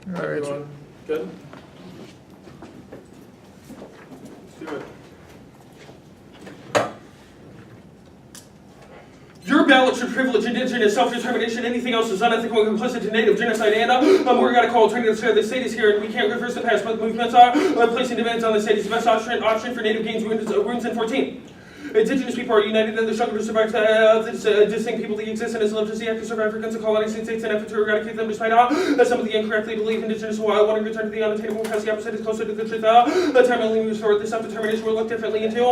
All right. Everyone good? Let's do it. Your ballot should privilege indigenous self-determination. Anything else is unethical and complicit to native genocide. And we're going to call alternatives here. The state is here, and we can't reverse the past. But movements are placing demands on the state. It's the best option for native gains, wounds, and 14. Indigenous people are united in the struggle to survive this distinct people that exist and has lived to see active survive Africans and colonizing states in an effort to eradicate them despite some of the incorrectly believe indigenous want to return to the unattainable because the opposite is closer to the truth. The time only moves forward. The self-determination will look differently into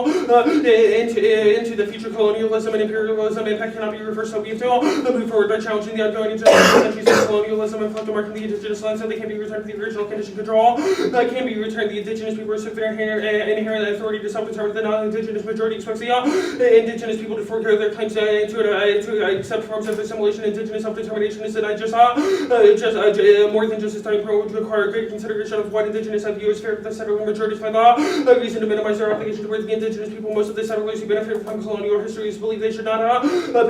the future. Colonialism and imperialism impact cannot be reversed, so we have to move forward by challenging the ongoing centuries of colonialism and left the mark on the indigenous lands so they can be returned to the original condition control. Can be returned. The indigenous people receive their inherent authority to self-determine. The non-indigenous majority expects the indigenous people to forego their claims to accept forms of assimilation. Indigenous self-determination is not just more than just a starting point, which require great consideration of what indigenous view is fair to the settler majorities find a reason to minimize their obligation towards the indigenous people. Most of the settlers who benefit from colonial histories believe they should not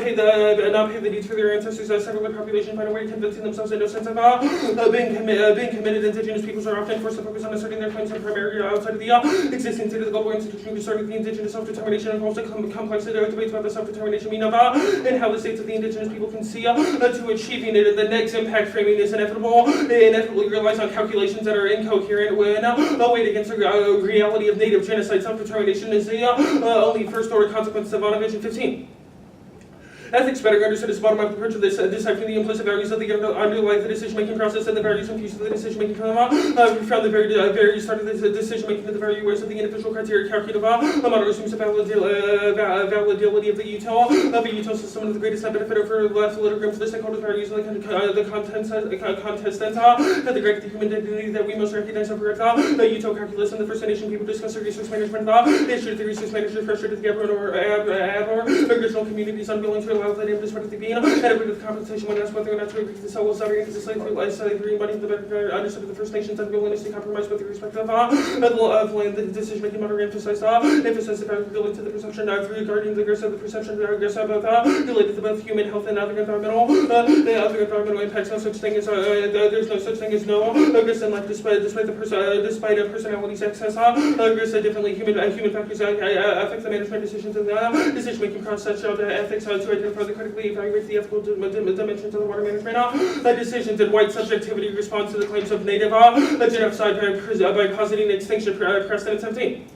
pay the deeds for their ancestors. As settler population find a way of convincing themselves in no sense of being committed. Indigenous peoples are often forced to focus on asserting their claims in primary outside of the existing state of the global institution. Concerning the indigenous self-determination involves a complex debates about the self-determination mean of and how the states of the indigenous people can see to achieving it. The next impact framing is inevitably relies on calculations that are incoherent when weighed against the reality of native genocide. Self-determination is the only first-order consequence of Vision 15. Ethics better understood as bottom-up approach of this, deciphering the implicit values of the underlying the decision-making process and the values infused in the decision-making from we found the very start of the decision-making to the very ways of the individual criteria calculative. The model assumes the validity of the util system and the greatest benefit over the left little room for the stakeholders values and the contestants and the great human dignity that we most recognize and correct. The util calculus and the First Nation people discuss the resource management. The issue of the resource manager frustrated the original communities unwilling to allow that despite the being adequate with compensation when asked whether or not to increase the cell was because the slavery embodied the better understood of the First Nations unwillingness to compromise with the respect of land. The decision-making model emphasized the value to the perception regarding the the perception about related to both human health and other environmental impacts. No such thing as there's no such thing as no progress in life despite a personality's excess. Differently human factors affect the management decisions and the decision-making process. Ethics to identify the critically evaluate the ethical dimensions of the water management decisions, and white subjectivity responds to the claims of native genocide by positing extinction precedent 17.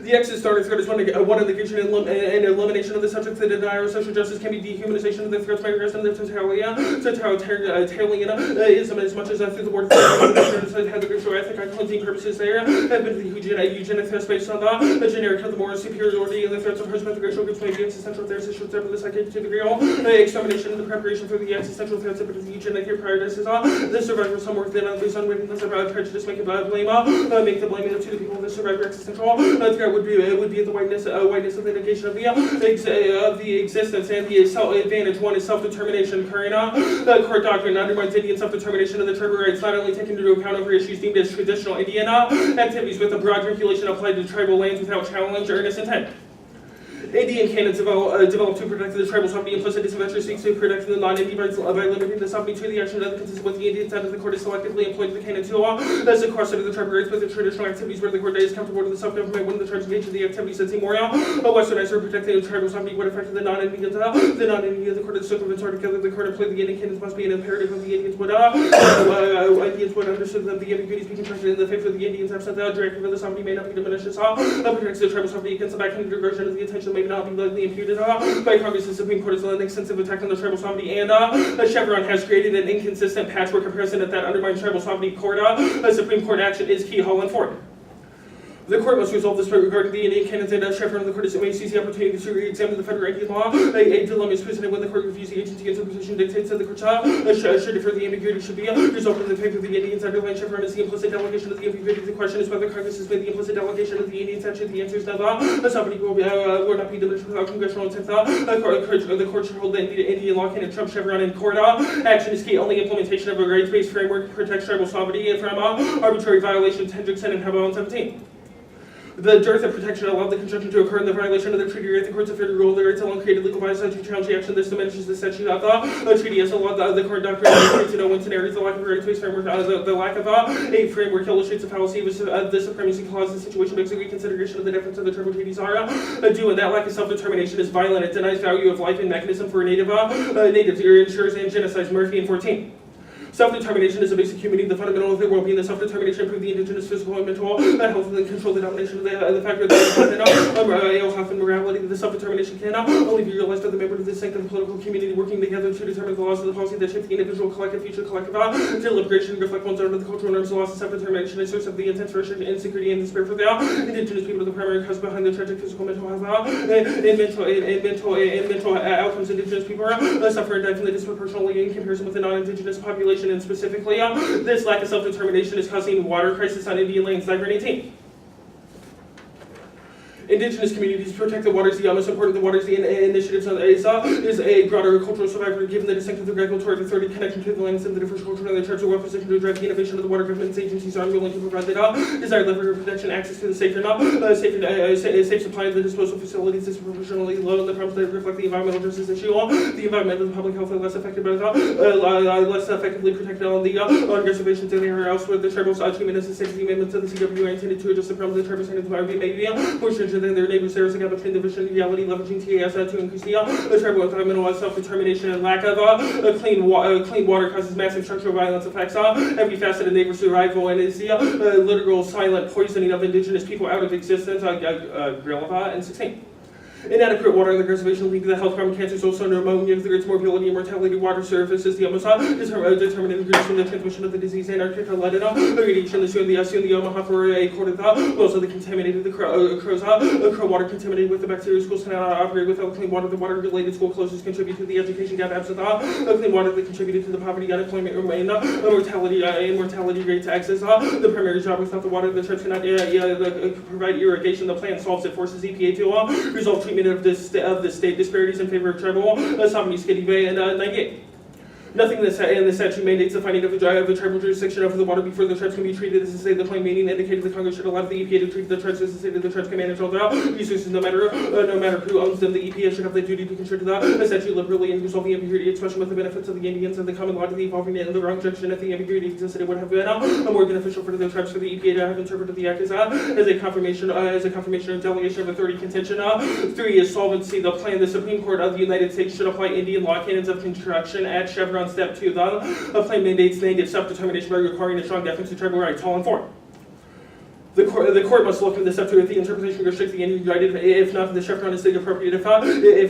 The exit starter threat is one indication and elimination of the subjects that deny social justice can be dehumanization of the threats by arrest and the totalitarianism as much as through the word had the racial ethic cleansing purposes there have been the eugenic threats based on the generic of the moral superiority and the threats of the racial groups may be existential threats that should serve the psychic to the real extermination and the preparation for the existential threats of the eugenic prioritizes the survivor some work than others unwittingness about prejudice make the blame to the people of the survivor existential threat would be the whiteness of the negation of the existence and the advantage. One is self-determination. Current the court doctrine undermines Indian self-determination of the tribal rights, not only taking into account over issues deemed as traditional Indian activities with a broad regulation applied to tribal lands without challenge or earnest intent. Indian canons developed to protect the tribal sovereignty. Implicit disadvantage seeks to protect the non-Indian rights by limiting the sovereignty to the action that consistent with the Indian side of the court is selectively employed the canon to law as a cross of the tribal rights with the traditional activities where the court is comfortable with the self-government when the tribes engage in the activities that seem moral. Westernized or protecting the tribal sovereignty would affect the non-Indians. The court is circumvented together. The court employed the Indian canons must be an imperative of the Indians would understood that the ambiguities be contracted in the favor of the Indians absent the directive of the sovereignty may not be diminished as protects the tribal sovereignty against the backhand aggression of the intention may not be likely imputed by Congress. The Supreme Court has led an extensive attack on the tribal sovereignty, and Chevron has created an inconsistent patchwork of precedent that undermines tribal sovereignty. Supreme Court action is key. Hall and Ford. The court must resolve this regarding the Indian canons and Chevron. The court may seize the opportunity to re-examine the federal Indian law. A dilemma is presented when the court reviews the agency interpretation dictates that the court should defer the ambiguity should be resolved in the favor of the Indians. Underlying Chevron is the implicit delegation of the ambiguity. The question is whether Congress has made the implicit delegation of the Indian statute. The answer is no. The sovereignty will not be diminished without congressional intent. The court should hold the Indian law canon trump Chevron and court action is key. Only implementation of a rights-based framework protects tribal sovereignty from arbitrary violations. Hendrickson and Hebel on 17. The dearth of protection allowed the construction to occur in the violation of the treaty right. The courts of federal rights alone created legal bias to challenge the action. This diminishes the statute of the treaty as a law. The current doctrine indicates no one scenarios the lack of a rights-based framework. The lack of a framework illustrates the fallacy of the supremacy clause. The situation makes a reconsideration of the difference of the tribal treaties are due, and that lack of self-determination is violent. It denies value of life and mechanism for natives, ensures and genocides. Murphy in 14. Self-determination is a basic human need, the fundamental of their well-being. The self-determination improve the indigenous physical and mental health and control the domination of the factor of health and morality. The self-determination can only be realized by the members of the sanctum political community working together to determine the laws of the policy that shape the individual, collective, future, collective deliberation, reflect one's own of the cultural norms, the laws of self-determination, and source of the intense friction, insecurity, and despair for the indigenous people. The primary cause behind the tragic physical, mental health, and mental outcomes indigenous people are suffering definitely disproportionately in comparison with the non-indigenous population. And specifically, this lack of self-determination is causing water crisis on Indian lands. Diagram 18. Indigenous communities protect the waters. The most important the waters, the initiatives is a broader cultural survivor given the distinct of the regulatory authority connection to the lands and the diverse culture and the tribes are well positioned to drive the innovation of the water government's agencies are unwilling to provide the desired level of protection, access to the safe supply of the disposal facilities is proportionally low, and the problems that reflect the environmental justice issue. The environment and the public health are less affected by less effectively protected on the on reservations than anywhere else. Where the tribals achievement as the 60 amendments of the CW are intended to address the problems the tribals and the maybe more stringent than their neighbors. There is a gap between the vision and reality, leveraging TAS to increase the tribal environmental self-determination and lack of clean water causes massive structural violence effects. Every facet of neighbor survival and is the literal silent poisoning of indigenous people out of existence. Grilava and 16. Inadequate water on the reservation lead to the health problem, cancers, also pneumonia, the greatest morbidity and mortality. Water surfaces the determined increase from the transmission of the disease. Antarctica let it radiation, the Omaha for a quarter of the also the contaminated the crow water contaminated with the bacteria. Schools cannot operate without clean water. The water related school closures contribute to the education gap. Absent clean water that contributed to the poverty, unemployment, and mortality rates. Access the primary job without the water. The tribes cannot provide irrigation. The plan solves it, forces EPA to resolve treatment of the state disparities in favor of tribal sovereignty. Skiddy Bay and 98. Nothing in the statute mandates the finding of a tribal jurisdiction over the water before the tribes can be treated as a state. The plain meaning indicated the Congress should allow the EPA to treat the tribes as a state. The tribes can manage all the resources no matter who owns them. The EPA should have the duty to consider the statute liberally and resolve the ambiguity expression with the benefits of the Indians and the common law to the evolving in the wrong direction. If the ambiguity existed, it would have been more beneficial for the tribes for the EPA to have interpreted the act as a confirmation of delegation of authority. Contention 3 is solvency. The plan. The Supreme Court of the United States should apply Indian law canons of construction at Chevron Step 2. The plan mandates native self-determination by requiring a strong deference to tribal rights. All in 4. The court must look at the step 2 if the interpretation restricts the Indian right. If not, the Chevron is state appropriate. If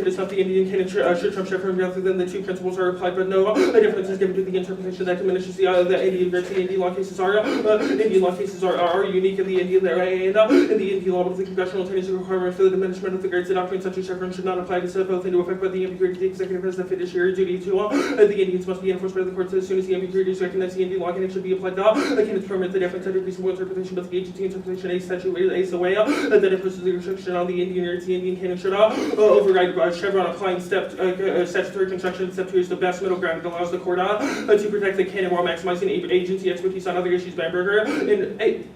it is not, the Indian canon should trump Chevron rather than the two principles are applied, but no difference is given to the interpretation that diminishes the Indian rights. The Indian law cases are unique in the Indian in the Indian law, but the congressional attorney's requirement for the diminishment of the rights. The doctrine such as Chevron should not apply to set both into effect, but the ambiguity the executive has the fiduciary duty to the Indians must be enforced by the courts as soon as the ambiguity is recognized. The Indian law canon should be applied to the canons permit the difference under reasonable interpretation, but the agency interpretation a statute is the way that imposes the restriction on the Indian rights. The Indian canon should override Chevron. Applying statutory construction. Step 2 is the best middle ground. It allows the court to protect the canon while maximizing agency expertise on other issues. Bamberger in 8.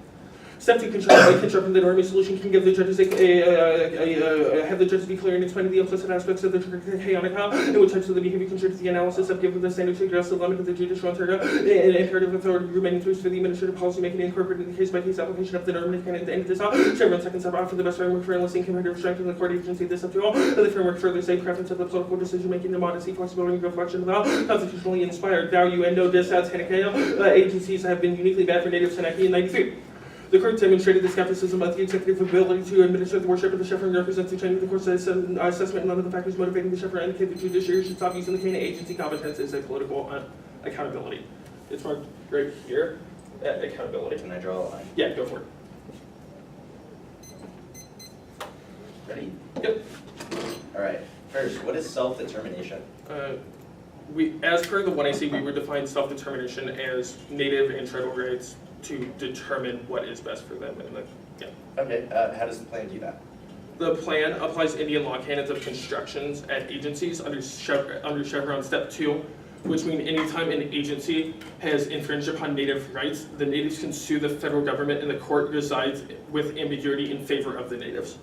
Step 2, constructing the normative solution can give the judges have the judges be clear and explain the implicit aspects of the chaotic and what types of the behavior contribute to the analysis of given the standard to address the limit of the judicial imperative authority remaining to for the administrative policy making incorporated in the case-by-case application of the normative canon. At the end of this, Chevron second step offer the best framework for enlisting comparative strength in the court agency. This up to all the framework further say preference of the political decision making, the modesty, flexibility, and reflection of the constitutionally inspired value and no dissats. Agencies have been uniquely bad for natives in 1993. The court demonstrated the skepticism about the executive ability to administer the worship of the Chevron represents the change of the court's assessment. None of the factors motivating the Chevron indicate the judiciary should stop using the cane. Agency competence is a political accountability. It's marked right here. Accountability. Can I draw a line? Yeah, go for it. Ready? Yep. All right. First, what is self-determination? As per the 1AC, we would define self-determination as native and tribal rights to determine what is best for them. Okay, how does the plan do that? The plan applies Indian law canons of constructions at agencies under Chevron Step 2 which means anytime an agency has infringed upon Native rights, the Natives can sue the federal government and the court resides with ambiguity in favor of the Natives.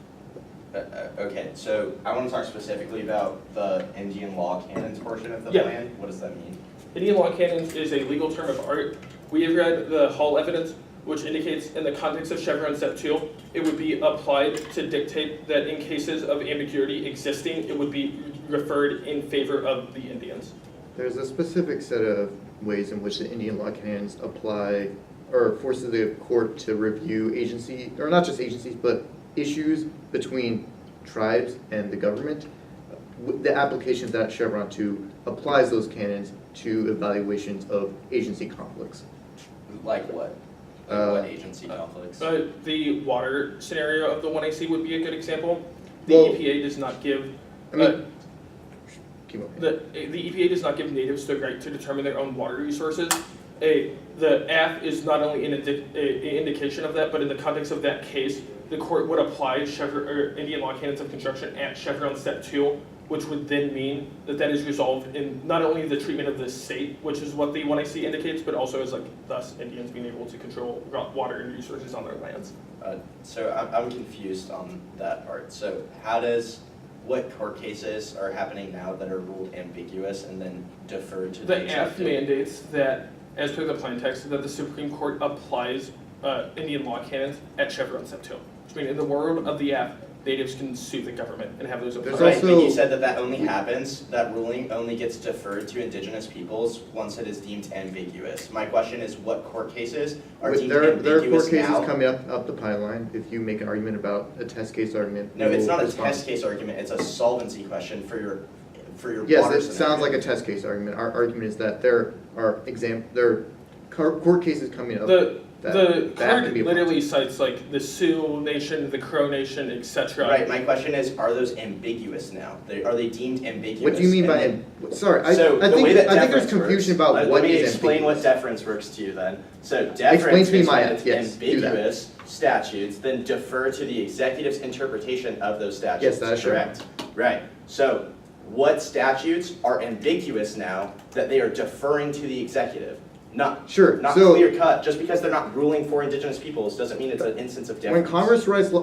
Okay, so I want to talk specifically about the Indian law canons portion of the Yeah. plan. What does that mean? Indian law canons is a legal term of art. We have read the Hall evidence, which indicates in the context of Chevron Step 2, it would be applied to dictate that in cases of ambiguity existing, it would be referred in favor of the Indians. There's a specific set of ways in which the Indian law canons apply or forces the court to review agency, or not just agencies, but issues between tribes and the government. The application of that Chevron 2 applies those canons to evaluations of agency conflicts. Like what? Like what agency conflicts? The water scenario of the 1AC would be a good example. The Well, EPA does not give I mean, keep going. the EPA does not give Natives the right to determine their own water resources. The AF is not only an indication of that, but in the context of that case, the court would apply Indian law canons of construction at Chevron Step 2, which would then mean that that is resolved in not only the treatment of the state, which is what the 1AC indicates, but also as like thus Indians being able to control water and resources on their lands. So I'm confused on that part. So what court cases are happening now that are ruled ambiguous and then deferred to the The AF executive? mandates that, as per the plain text, that the Supreme Court applies Indian law canons at Chevron Step 2. Which means in the world of the AF, Natives can sue the government and have those applied. There's Right, also- but you said that only happens, that ruling only gets deferred to indigenous peoples once it is deemed ambiguous. My question is, what court cases are deemed There are ambiguous court cases now? coming up the pipeline. If you make an argument about a test case argument. No, we it's will not a respond. test case argument, it's a solvency question for your Yes, water it sounds scenario. like a test case argument. Our argument is that there are court cases coming up. The that card can be applied. literally cites like the Sioux Nation, the Crow Nation, etc. Right, my question is, are those ambiguous now? Are they deemed ambiguous? What do you mean by, And sorry, I So, the think way that there's deference confusion works- about what Let me is explain what ambiguous. deference works to you then. So Explain deference to me is Maya. when it's Yes, do that. ambiguous statutes, then defer to the executive's interpretation of those statutes. Yes, that is true. correct. Right, so what statutes are ambiguous now that they are deferring to the executive? Not Sure, so clear cut, just because they're not ruling for indigenous peoples doesn't mean it's an instance of when deference. Congress writes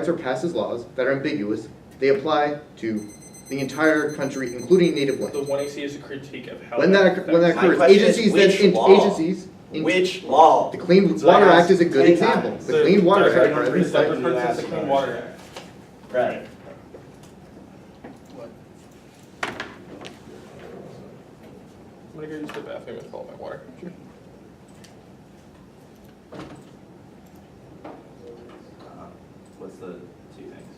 or passes laws that are ambiguous, they apply to the entire country, including native land. The 1AC is a critique of how When that affects- My occurs, question is, agencies then, which law? agencies. Which law? The Clean That's what I Water asked Act is a good 10 example. times. The Clean Water Sorry, Act, for the instance, separate parts of the Clean Water Act. Right. I'm gonna go use the bathroom and fill up my water. What's the two things?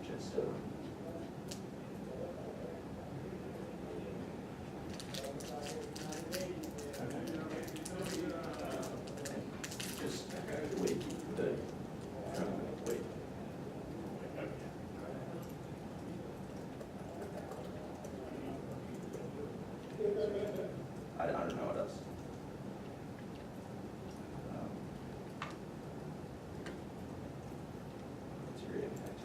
Just Just wait, wait. I don't know what else. What's your impact?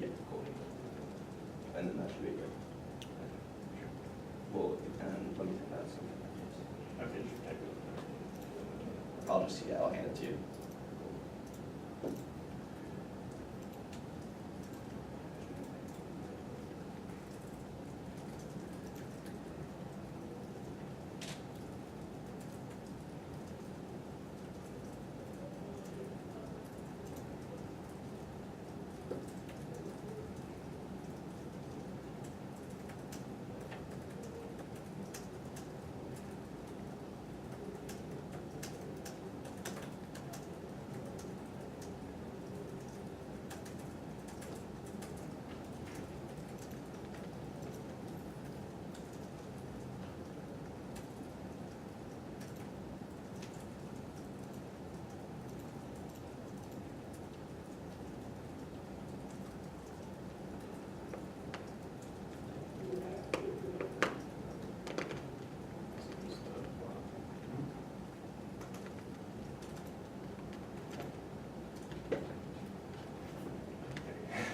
Yeah, cool. And then that should be good. Well, and let me add some. Okay, I'll hand it to you.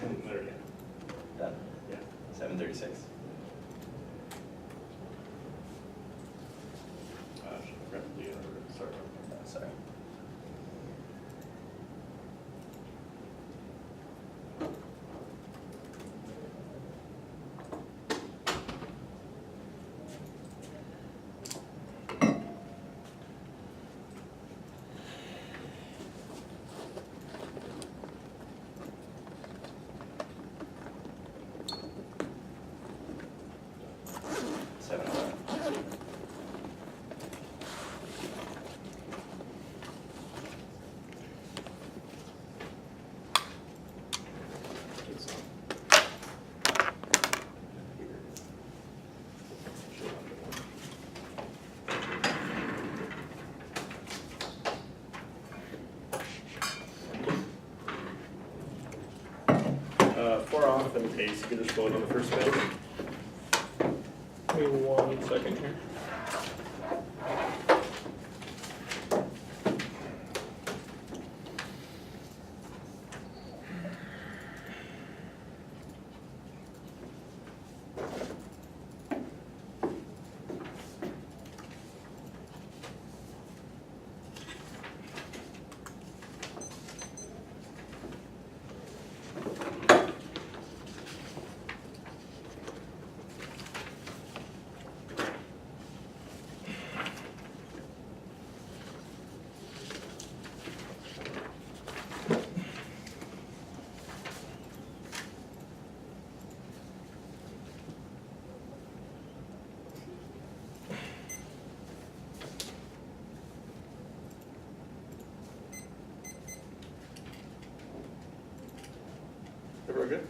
There you go. Done. Yeah. 7:36. Should I grab the sorry. Sorry. Seven. Four off and pace. You can just go in on the first page. Give me 1 second here. Everyone good?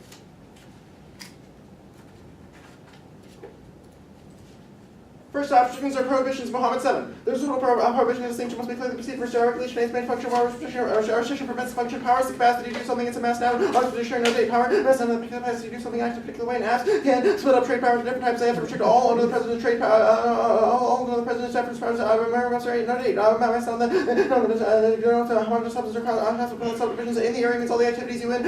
First off, restrictions or prohibitions, Muhammad 7. There's no prohibition of distinction must be clearly perceived. First, regulation aims main function, while restriction prevents the function. Powers, the capacity to do something, it's a mass noun. Expedition, no date. Power, mass noun, the capacity to do something, act a particular way, and ask. Can split up trade powers into different types. They have to restrict all under the president's trade power, all under the president's efforts. Powers, sorry, no date. Mass noun, substance or subdivisions in the area means all the activities UN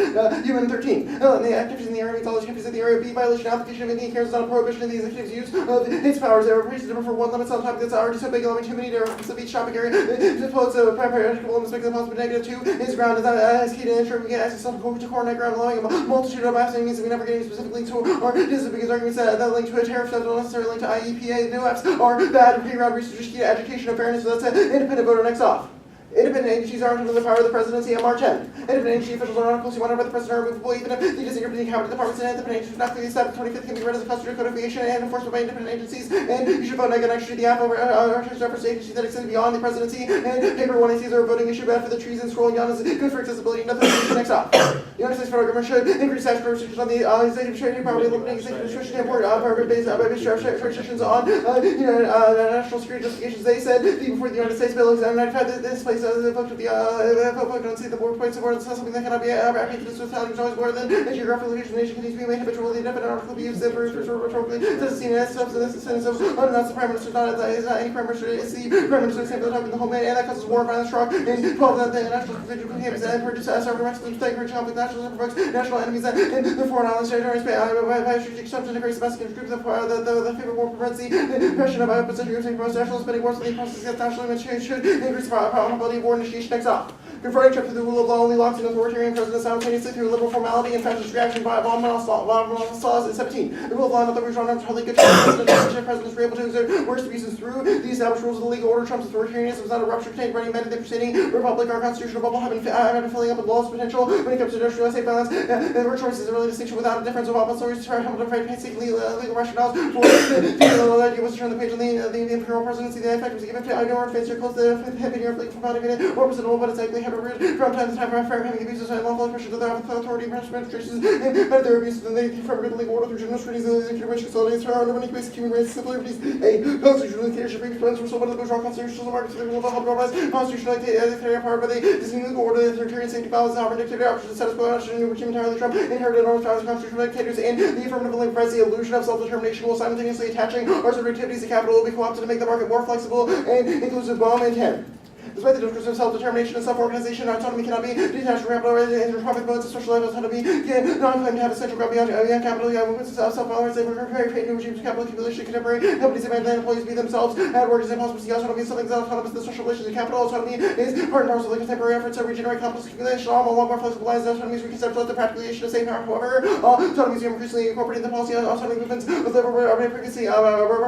13. The activities in the area means all the activities in the area. B, violation, application of Indian cares is not a prohibition of these activities use of its powers. They are reasonable for one limit on topic that's already so big, allowing too many to reference the beach shopping area. It floats a practical limits making the possible negative 2. His ground is not as key to ensure we get access to coordinate ground, allowing a multitude of apps means that we never get any specifically to or this is because arguments that link to a tariff that don't necessarily link to IEPA. New apps are bad pre-round research key to education and fairness, so that's an independent voter next off. Independent agencies are under the power of the presidency, MR 10. Independent agency officials are not closely monitored by the president or removable, even if the district of the cabinet departments and independent agencies not clearly established. 25th can be read as a constitutional codification and enforcement by independent agencies. And you should vote against the app reference to agencies that extend beyond the presidency. And paper 180s are a voting issue bad for the trees and scrolling down is good for accessibility. Nothing next off. The United States federal government should increase statutory restrictions on the executive trading power, limiting executive restrictions and power-based restrictions on national security justifications. They said before the United States bill is 95 this place vote of the don't see the board points of order. That's something that cannot be applied to without is always more than a geographical location. Nation continues to be made habitually indefinite article be used rhetorically. Doesn't seem as substance in the sentence of that's the prime minister. Is not any prime minister. It's the prime minister saying the talking the whole man, and that causes war, violence, shock, and 12 that the national provincial campaigns and produce several Mexican state encourage conflict, nationalism provokes national enemies and the foreign islands territories by strategic assumption to create Mexican groups of the favor war prevents the impression of opposition groups and national spending wars. The process against national image should increase the probability of war initiation. Next off. Converting Trump to the rule of law only locks in authoritarian president simultaneously through liberal formality and fascist reaction by abominable laws in 17. The rule of law, not the original norms, hardly good presidents were able to exert worst abuses through the established rules of the legal order. Trump's authoritarianism is not a rupture contained by any men in the preceding republic. Our constitutional bubble have been filling up with lawless potential when it comes to industrial state violence. There were choices, a really distinction without a difference of opposite stories to Hamilton Fred painstakingly legal rationales for the idea was to turn the page on the imperial presidency. The effect was to give it to Idor and face or close the heavy of legal founding it more presentable, but it's likely have a root from time to time for having abuses and lawful pressure to the authority administrations but their abuses than they from good legal order through general scrutinies and executive branch facilities for our money basic human rights civil liberties. A constitutional leadership brings plans for so much of the bourgeois constitutional markets to the rule of help normalize constitutional carry power by the distinct legal order, the authoritarian safety balance, sovereign dictator options, the status quo option, which entirely Trump inherited enormous powers of constitutional dictators, and the affirmative link provides the illusion of self-determination while simultaneously attaching arts and activities to capital will be co-opted to make the market more flexible and inclusive. Bomb and 10. This despite the discourse of self-determination and self-organization, autonomy cannot be detached from capital or anthropic modes of social life. Autonomy can not claim to have a central ground beyond capital. Movements of self-violence, they were very fake new regimes of capital accumulation. Contemporary companies demand that employees be themselves. At work, it is impossible to see autonomy as something that autonomous. The social relations of capital. Autonomy is part and parcel of the contemporary efforts to regenerate capital accumulation. All more flexible lines. Autonomy is reconceptualized the practicalization of same power. However, autonomy is increasingly incorporated in the policy. Autonomy movements with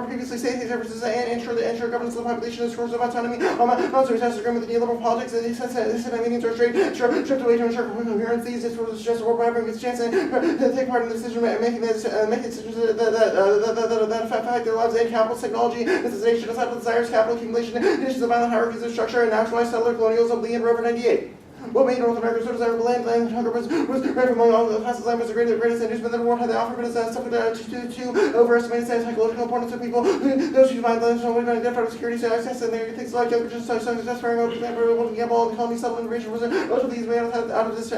previously stated services and ensure governance of the population in source of autonomy. Non-service has agreement with the neoliberal politics. These meetings are stripped away to ensure coherence. These discourses suggest the world wide gets a chance to take part in the decision making decisions that affect their lives and capital technology. This is a nation aside with desires, capital accumulation, conditions of violent hierarchies of structure, and nationalized settler colonials of Lee and Rover 98. What made North America so desirable land hunger was right among all the classes. Land was the greatest inducement that the world had to offer, but it's something to overestimate its psychological importance of people. Those who find land, so we find different security, access, and there things like just faring over land, able to gamble, all the colony settlement region was most of these made out of this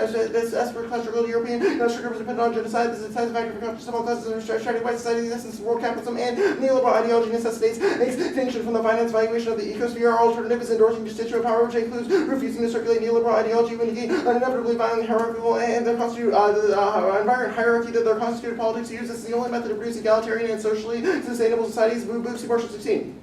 expert classical European industrial groups dependent on genocide. This is a factor for countries of all classes and stratified by society. The essence of world capitalism and neoliberal ideology necessitates extinction from the finance valuation of the ecosphere. Our alternative is endorsing constituent power, which includes refusing to circulate neoliberal ideology when inevitably violent, hierarchical, and the environment hierarchy that their constituted politics use. This is the only method of producing egalitarian and socially sustainable societies. See Marshall 16.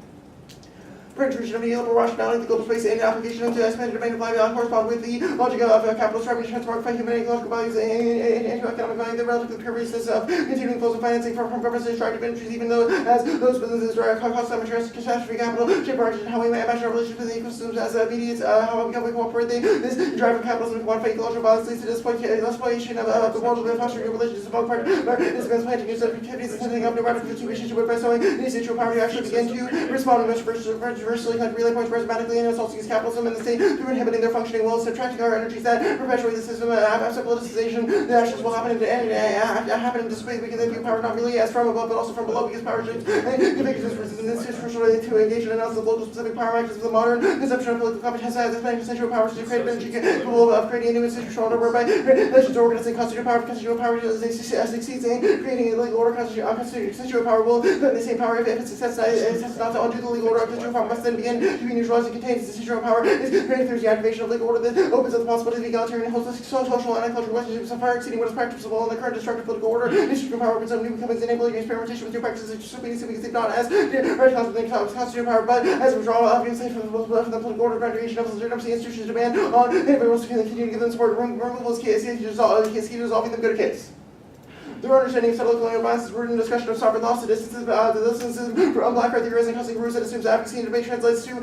Intrusion of neoliberal rationality, the global space, and application into expanded domain of value correspond with the logic of capital structure, transformed by human ecological values into economic value. The relative pervasiveness of continuing flows of financing from purposes extractive industries, even though as those businesses drive cost catastrophe capital, shape our how we may imagine our relationship with the ecosystems as immediate, how we cooperate. This drive of capitalism to quantify ecological violence leads to exploitation of the world of fostering relations among partners. This means planting new set of activities and setting up new radical situations by sowing the institutional power to actually begin to respond to universally like relay points prismatically and assaulting its capitalism in the state through inhibiting their functioning will, subtracting our energies that perpetuate the system of absent politicization. The actions will happen in display because they view power not merely as from above but also from below, because power shapes and this is crucial to engage and announce the local specific power mechanisms of the modern conception of political competence has expanded constitutional powers to create energy capable of creating a new institutional order whereby nations organizing constitutional power succeeds in creating a legal order. Constitutional power will put in the same power if it successes not to undo the legal order. Constitutional power must then begin to be neutralized and contains constitutional power is created through the activation of legal order that opens up the possibility of egalitarian and holistic social and ecological relationships of far exceeding what is practicable in the current destructive political order. Institutional power opens up new becomings, enabling experimentation with new practices which is not as radicalized within constitutional power, but as a withdrawal of from the political order, variation of legitimacy. Institutions demand on individuals to continue to give them support. Removal is key to resolving them. Go to case. Their understanding of settler colonial violence is rooted in discussion of sovereign law statistics, for black earth theories and custody rules that assumes advocacy and debate translates to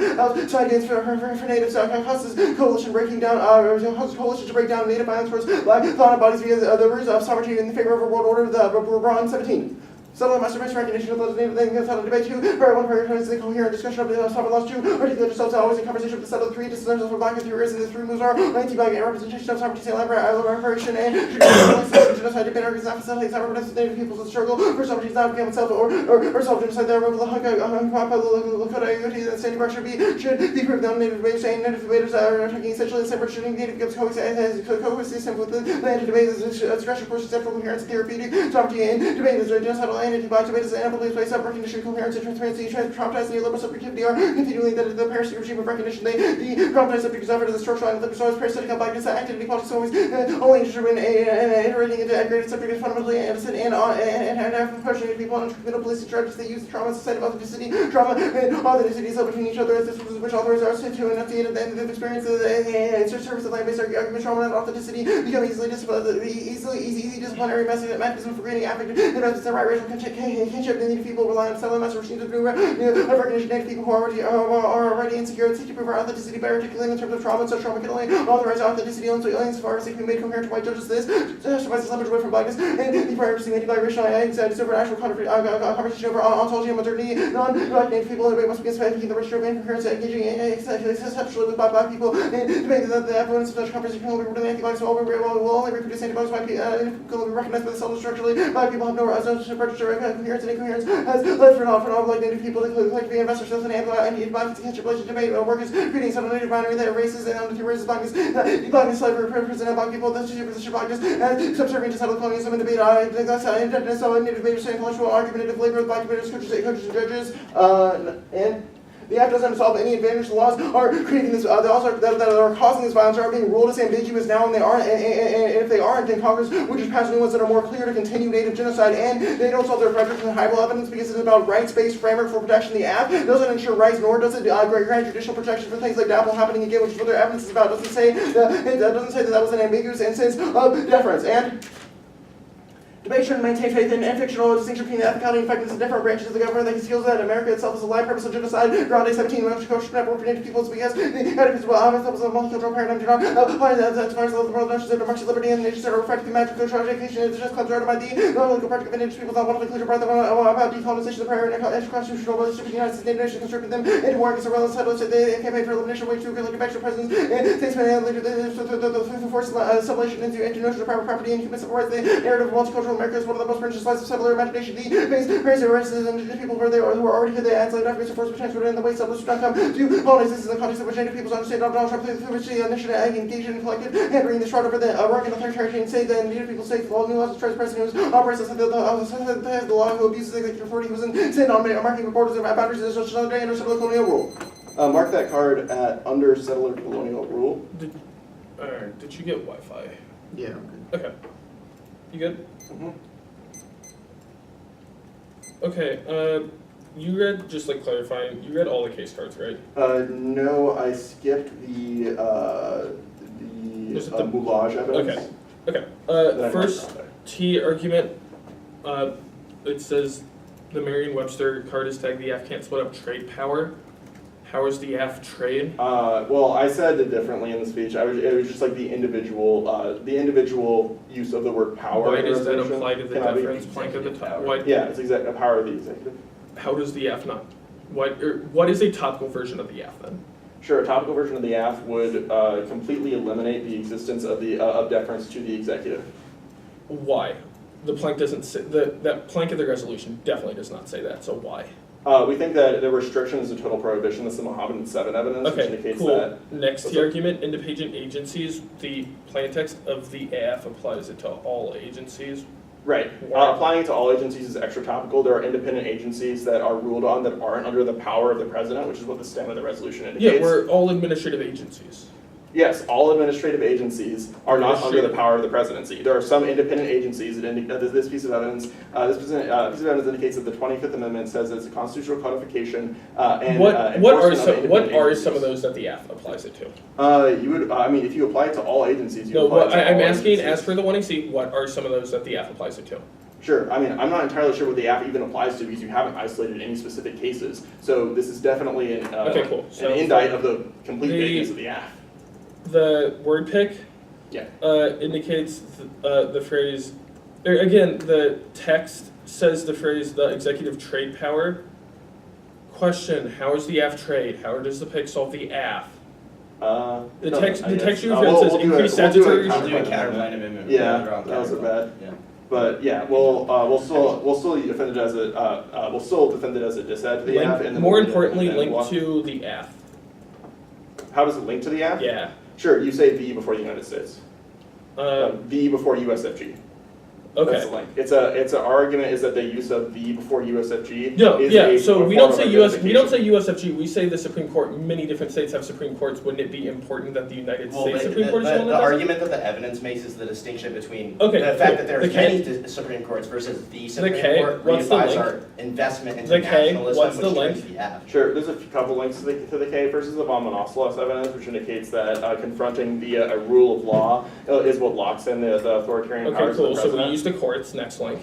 ideas for native causes coalition breaking down coalition to break down native violence towards black thought bodies via the roots of sovereignty in favor of a world order. The Braun 17. Settler masturbation recognition of those native things on debate 2. Part 1 prioritises the coherent discussion of the sovereign laws 2. Articulate yourselves always in conversation with the settler 3. Discussions for black theories and the 3 moves are anti-black representation of sovereignty, liberation, and genocide. Debate argues that facilitates sovereign native peoples in struggle for sovereignty to not become itself or self-genocide. The removal of the Lakota UTD and standing bar should be proved on native debaters, saying native debaters are attacking essentially the same virtue native gives coexistence with the land debates as discussion for acceptable coherence, therapeutic sovereignty, and debate is genocidal and anti-black debate is an ample place of recognition, coherence, and transparency, traumatized neoliberal subjectivity are continually that the parasitic regime of recognition. The traumatized subject is offered as a structural and the always parasitic on blackness, activity, politics always only interested in iterating into aggregated subject is fundamentally innocent and questioning people on criminal police strategies. They use the trauma society of authenticity, trauma, and authenticity is between each other as this which authors are said to enunciate at the end of the experience and service of land-based argument, trauma and authenticity become easy disciplinary mechanism for creating affect and methods that right racial kinship. The native people rely on settler master machines of recognition. Native people who are already insecure seek to prove our authenticity by articulating in terms of trauma, and such trauma can only authorize authenticity only as far as it can be made coherent to white judges. This justifies the away from blackness and the prior pursuing anti-black racial anxiety over actual conversation over ontology and modernity. Non-black native people must be making the ritual of incoherence, engaging exceptionally with black people, and debate that the evidence of such conversation will be rooted in anti-blacks will only reproduce anti-blacks. White people will be recognized by the settler structurally. Black people have no coherence and incoherence has led for non-black native people to collect to be investors and anti-black relation debate workers creating some native binary that erases and anti-racist blackness. Blackness, slavery, represent black people, the position blackness, and subservient to settled colonialism and debate. I think that's indebtedness of native debaters and intellectual argumentative labor with black debaters, coaches, and judges, and The act doesn't solve any advantage. The laws are creating this. The laws that are causing this violence are being ruled as ambiguous now, and they aren't. And if they aren't, then Congress would just pass new ones that are more clear to continue native genocide. And they don't solve their project from high level evidence because it's about rights-based framework for protection. The act doesn't ensure rights, nor does it grant judicial protection for things like DAPL happening again, which is what their evidence is about. It doesn't say that was an ambiguous instance of deference. And debate should maintain faith in and fictional distinction between the ethicality and effectiveness of different branches of the government that conceals that America itself is a live purpose of genocide. Grande 17, Mexico should never for native peoples because the indivisible elements of a multicultural paradigm do not apply as far as the world notions of democracy, liberty, and the nations that are reflected in magical cultural education. It's just clubs right by the non-legal practice of indigenous peoples on one of the clear part about decolonization of the prior and constitutional relationship with the United States and nations conscripted them into war against the relevant settlers. They campaign for elimination of way to look back to presidents and statesmen and leaders the forced assimilation into notion of private property and human civil rights. The narrative of multicultural America is one of the most pernicious slices of settler imagination. The base race races and indigenous people who are already here. They enslaved Africans are forced to transfer in the way settlers do not come to colonize. This is the context of which native peoples understand Donald Trump through which the initiative engaged in collective hammering the shroud over the Oregon authoritarian state. The native people say all new laws tries president who operates as the law who abuses executive authority who was insane on marking the borders and boundaries of the social under settler colonial rule. Mark that card at under settler colonial rule. Did you get Wi-Fi? Yeah, I'm good. Okay. You good? Mm-hmm. Okay, you read, just like clarifying, you read all the case cards, right? No, I skipped the moulage evidence. Okay. that I First marked down T argument, it says the Merriam-Webster card is tagged the F can't split up trade power. How is the F trade? Well, I said it differently in the speech. It was just like the individual use of the word power. Why in the does that resolution apply to the cannot be- deference plank at the top? Power. Why, Yeah, it's exactly a power of the executive. how does the F not? What is a topical version of the F then? Sure, a topical version of the AF would completely eliminate the existence of of deference to the executive. Why? The plank doesn't say, that plank of the resolution definitely does not say that, so why? We think that the restriction is a total prohibition. This is the Mohammedan 7 evidence, which Okay, indicates cool. that. Next What's T up? argument, independent agencies, the plain text of the AF applies it to all agencies. Right. Why? Applying it to all agencies is extra topical. There are independent agencies that are ruled on that aren't under the power of the president, which is what the stem of the resolution indicates. Yeah, we're all administrative agencies. Yes, all administrative agencies are not under the Administrative. power of the presidency. There are some independent agencies that this piece of evidence, indicates that the 25th Amendment says it's a constitutional codification and What are enforcement some of those that the AF applies it to? if you apply it to all agencies, you No, apply it to I'm all asking, agencies. as for the one AC, what are some of those that the AF applies it to? Sure. I'm not entirely sure what the app even applies to because you haven't isolated any specific cases. So this is definitely Okay, cool. So an indictment of the complete the- vagueness of the app. The word pick Yeah. indicates the phrase, again, the text says the phrase, the executive trade power. Question, how is the AF trade? How does the pick solve the AF? The text you referred says increase statutory. I'll do a counterclaim amendment. Yeah, Wrong that was a counterclaim. bad. Yeah. But yeah, we'll still defend it as a dissent to the app, and then More we'll do importantly, an link walk. to the AF. How does it link to the app? Yeah. Sure, you say V before the United States. V before USFG. That's Okay. the link. It's an argument is that the use of V before USFG. No, is yeah, a so we form don't of say we don't say identification. USFG, we say the Supreme Court, many different states have Supreme Courts, wouldn't it be important that the United Well, States but Supreme Court is the one the that does it? argument that the evidence makes is the distinction between Okay, the fact cool. that there's The K- many Supreme Courts versus the Supreme K, Court what's the redefies link? our investment into The K, nationalism, what's the which link? turns the F. Sure, there's a couple links to the K. First is the von Monocelos evidence, which indicates that confronting a rule of law is what locks in the authoritarian Okay, powers cool, of the so we president. use the courts, next link.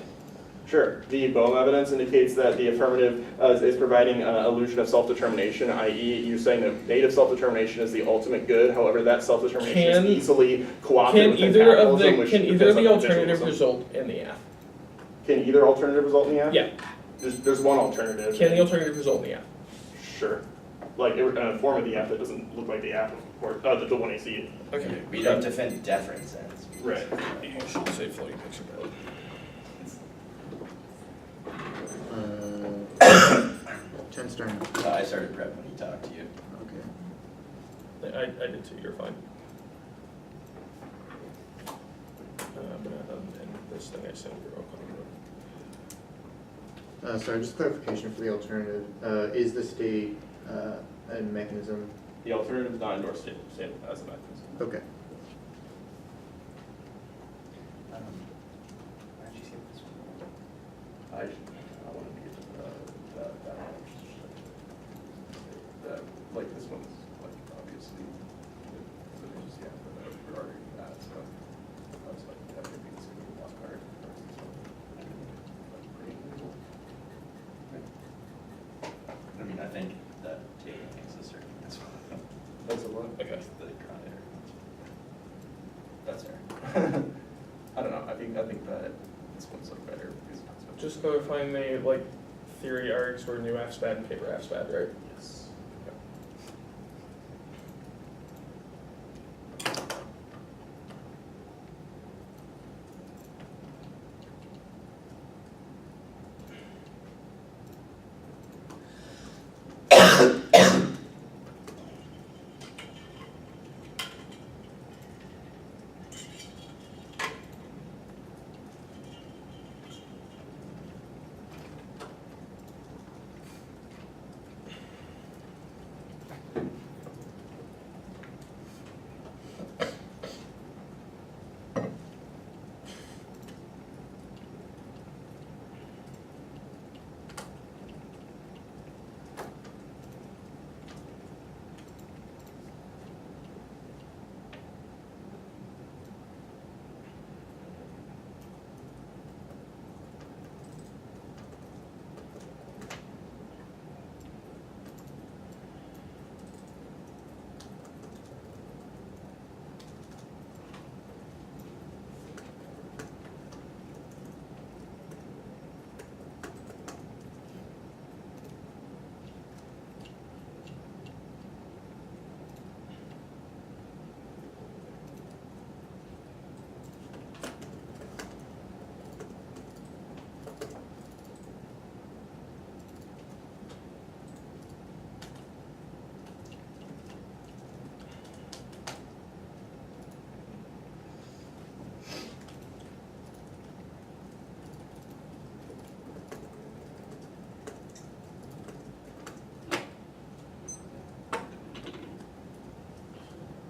Sure. The Bohm evidence indicates that the affirmative is providing an illusion of self-determination, i.e. you're saying that native self-determination is the ultimate good, however that self-determination Can- is easily co-opted Can within either of capitalism, the, which can either depends of the on alternative individualism. result in the F? Can either alternative result in the F? Yeah, There's one alternative. can the alternative result in the F? Sure. Like a form of the F that doesn't look like the F, or the one AC. Okay. We don't defend deference as. Right. You should say floating picture bed. Ten's turn. I started prep when he talked to you. Okay. I did too, you're fine. I'm gonna amend this thing I sent you real quick. Sorry, just clarification for the alternative. Is the state and mechanism? The alternative is not endorsed as a mechanism. Okay. Where'd you see this one? I wanted to get that, like this one's like obviously, so there's, yeah, but we're arguing that, so I was like, that maybe it's gonna be a lot higher. I mean, I think that taking makes a certain as well. That's a lot. Okay. The ground area. That's fair. I don't know, I think that this one's like better because it's Just clarifying the like theory args were new AFSPAD and paper AFSPAD, right? Yes.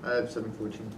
I have 714.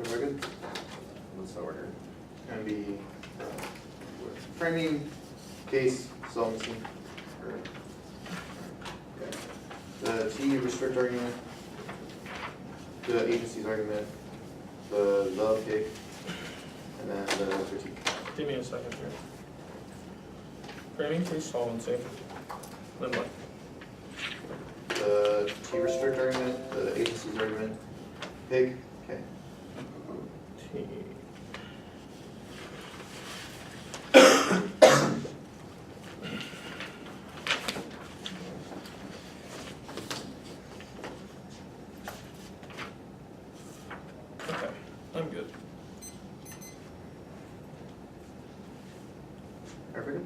Everybody good? What's the order? Gonna be framing, case, solvency, or the T restrict argument, the agency's argument, the cake, and then the critique. Give me a second here. Framing case solvency. Then what? The T restrict argument, the agency's argument, pig, okay. T. Okay, I'm good. Everybody good?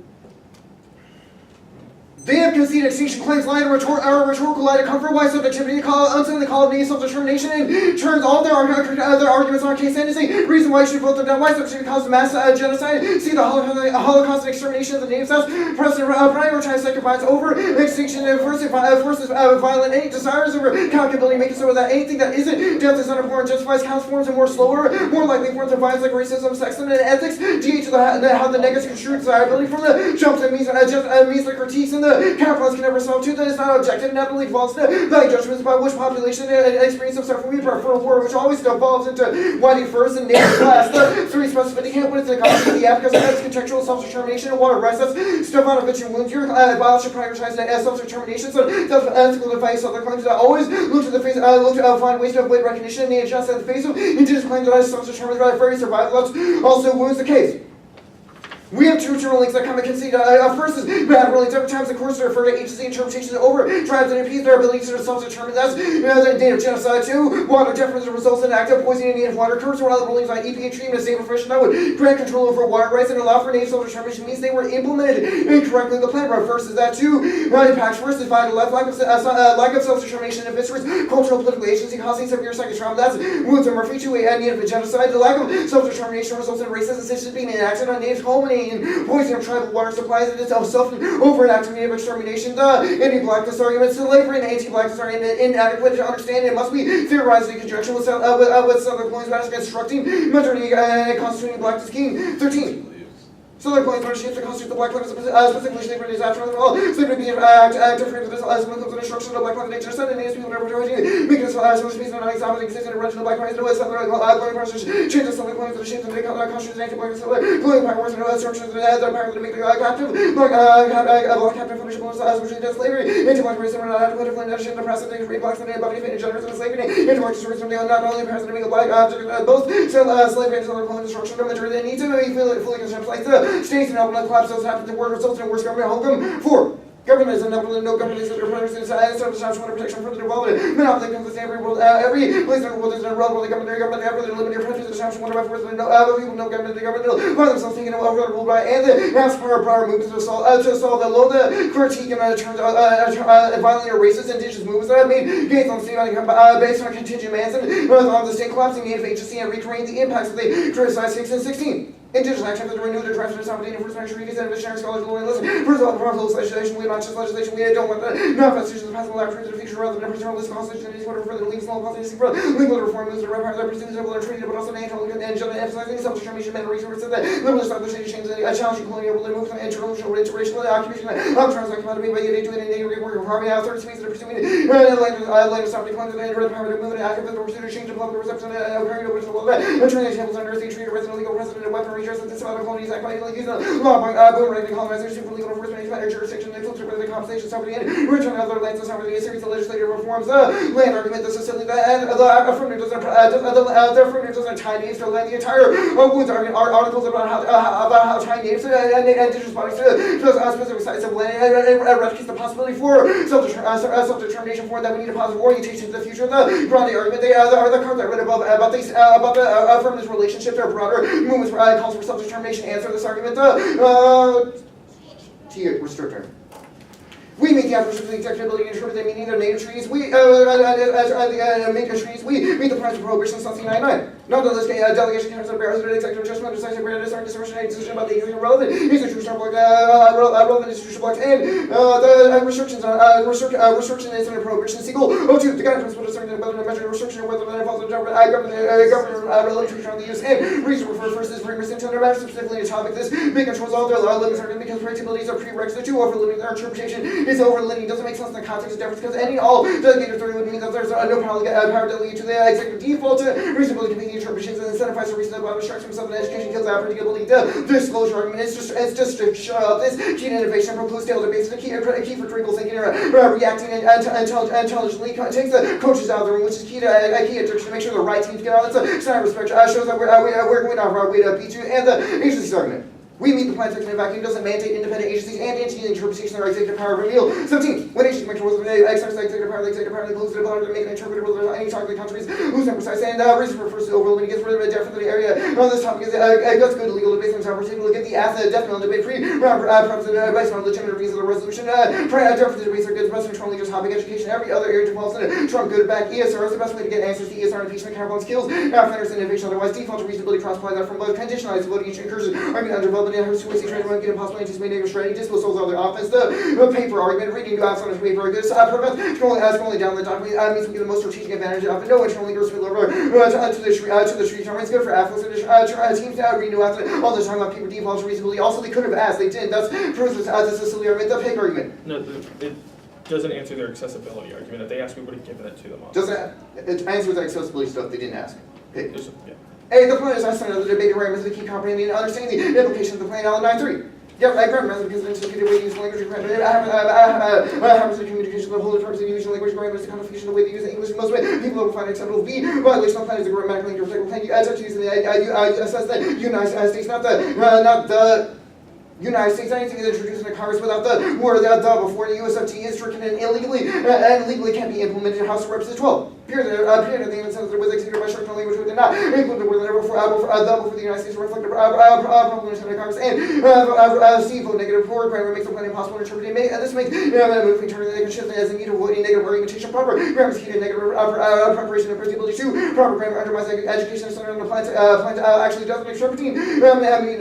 They have conceded extinction claims lie in rhetorical light of comfort, why subjectivity, uncertainty, call of need, self-determination, and turns all their arguments on case sentencing. Reason why you should vote them down, why subjectivity causes mass genocide, see the Holocaust and extermination of the native selves, President prioritize second violence over extinction versus violent any desires over accountability, making so that anything that isn't death is unimportant, justifies counts forms and more slower, more likely forms of violence like racism, sexism, and ethics, DH how the negatives construe desirability from the jumps and means the critiques and the capitalists can never solve truth that is not objective and not believe false value judgments about which population and experience of suffering we prefer war, which always devolves into whiting first and native class. The three specificity can't put it to the concept of the app because it has contextual self-determination and water rights. That's Stefanovic and wounds. Your biology should prioritize self-determination. So ethical advice other claims that always look to the face, look to find ways to avoid recognition and adjust at the face of indigenous claims that self-determined by very survival. That's also wounds the case. We have two general links that come and concede. First is bad rulings. Every time the courts refer to agency interpretations over tribes and impede their ability to self-determine. That's the native genocide. Two, water deficit results in active poisoning of native water. Curves or other rulings on EPA treatment of safe profession that would grant control over water rights and allow for native self-determination means they were implemented incorrectly. The plan first is that two impacts. First is vital life, lack of self-determination and viscerous cultural political agency causing severe psychic trauma. That's wounds of Murphy. Two, native genocide. The lack of self-determination results in racist decisions being enacted on natives culminating in poisoning of tribal water supplies and itself over-enacted native extermination. The anti-blackness arguments, slavery and anti-blackness are inadequate to understand and must be theorized in conjunction with Southern colonies matters constructing modernity and constituting blackness king. 13. Southern colonies matters shift to constitute the black planet specifically slavery is after all. Slavery being active for this as one comes in destruction of black planet genocide and native people never providing making us so much peace and not examining existing original black planet no Southern colonial process change the Southern colonies to the shape of the constitution and anti-black colonial power and structures that have the power to make the captive black captive punishable as which is slavery anti-black race and not adequate to find that shit the process of free blacks and body and generous and slavery anti-black race and not only parents to make a black object both slavery and Southern colonial destruction of majority they need to be fully conceptualized the states and open collapse those happen the word results in worse government Holcomb. 4. Government is no government is under pressure inside the protection for the development. Monopoly comes with every world, every place in the world is in a world where the government ever the limited pressure the establishment whatever force no people no government the government by themselves thinking of ruled by and the mass power movements to solve the low the critique and terms violently racist indigenous movements that have made gains on state based on contingent demands and on the state collapsing native agency and recreating the impacts that they criticized 6 and 16. Indigenous actions that renew their drive to accommodate first measure treaties and visionary scholars will listen. First of all, proposed legislation, we not just legislation, we don't want not constitutions of possible actions in the future rather than preserve this constitution and whatever further leaves small policies for legal reform moves to require their pursuits of treaty, but also natural and emphasizing self-determination and resources that liberal establishment change and challenging colonial movements and interracial occupation of trans economy by getting to it in a work of harmony out third space that are pursuing land sovereignty claims and the power to move and activist or pursuit of change of public reception and occurring over the world. Turning examples on earth, they treat a resident legal president and weaponry just as the other colonies act by use the law boomerang to colonizers super legal enforcement and jurisdiction they filter by the compensation sovereignty and return other lands and sovereignty a series of legislative reforms. Land argument this is simply that and the affirmative doesn't tie natives to land the entire wounds articles about how tie natives and indigenous bodies to specific sites of land and recognize the possibility for self-determination for that we need a positive orientation to the future. The Grande argument they are the cards I read above about the affirmative relationship to broader movements calls for self-determination. Answer this argument. T restrictor. We meet the efforts of the executive ability to interpret the meaning of native treaties. We make treaties. We meet the price of prohibition in 1799. Nonetheless, delegation carries out barriers to executive judgment, decisive barriers to decision about the relevant institutional block, relevant institutional blocks, and the restrictions is under prohibition. Sequel 02. The guidance principle discerning whether to measure restriction or whether it involves the government relative on the use and reason for first is very recent to another matter specifically a topic. This big controls all their limits are because predictabilities are prerequisite to overlimiting their interpretation. Is overlimiting doesn't make sense in the context of difference because any all delegated authority would mean that there's no power delegated to the executive default to reasonably competing interpretations and incentivize a reasonable abstraction from something education kills out predictability. The disclosure argument is just to show up this key to innovation proposed stale debates the key for critical thinking reacting intelligently takes the coaches out of the room, which is key to to make sure the right teams get out. It's a sign of respect shows that we're going off our way to beat you and the agency argument. We meet the plan section in vacuum doesn't mandate independent agencies and anti-interpretation of our executive power reveal. 17. When agencies make rules of exercise executive power they close the ability to make an interpreter whether any target countries who's imprecise and reason for first overlimiting gets rid of a definite area on this topic is does go to legal debate from time to get the definite debate free based on legitimate reasons of the resolution. Definite debates are good best control legal topic education every other area defaults in Trump good back ESR is the best way to get answers to ESR impeachment capital skills offenders innovation otherwise default to reasonability cross apply that from both conditionalized voting each incursion argument under development and to waste trade get impossible anticipate negative strategy, disposals of their offense, the paper argument, reading new apps on a paper, good prevent scrolling down the document means we get the most strategic advantage of it. No internally goes to the street term. It's good for athletes and teams to read new apps all the time about paper defaults reasonably. Also, they could have asked, they didn't. That's proves this silly argument, the paper argument. No, it doesn't answer their accessibility argument. If they asked, we would have given it to them. Doesn't it answers the accessibility stuff they didn't ask. Okay. Yeah. Hey, the plan is I started the debate where to keep comprehending and understanding the implications of the plan L 9.3. Yep, I grab because it's the way to use language. I have the communication of the whole purpose of using language. Grammar is the confusion of the way they use English in most way. People will find it acceptable. B, violation of plan is a grammatically incorrect plan. You add to using the assess the United States, not the United States, anything that introduced into Congress without the word the before the USFT is stricken and illegally can't be implemented in House of Representatives 12. Period. The United States was executed by structural language within not include the word before the United States reflect the proclamation of Congress and C vote negative for grammar makes the plan impossible to interpret. And this makes moving turn the negative shift as a need to avoid negative argumentation proper. Grammar is key to negative preparation and predictability to proper grammar undermines education and on the plan actually doesn't interpreting. Grammatically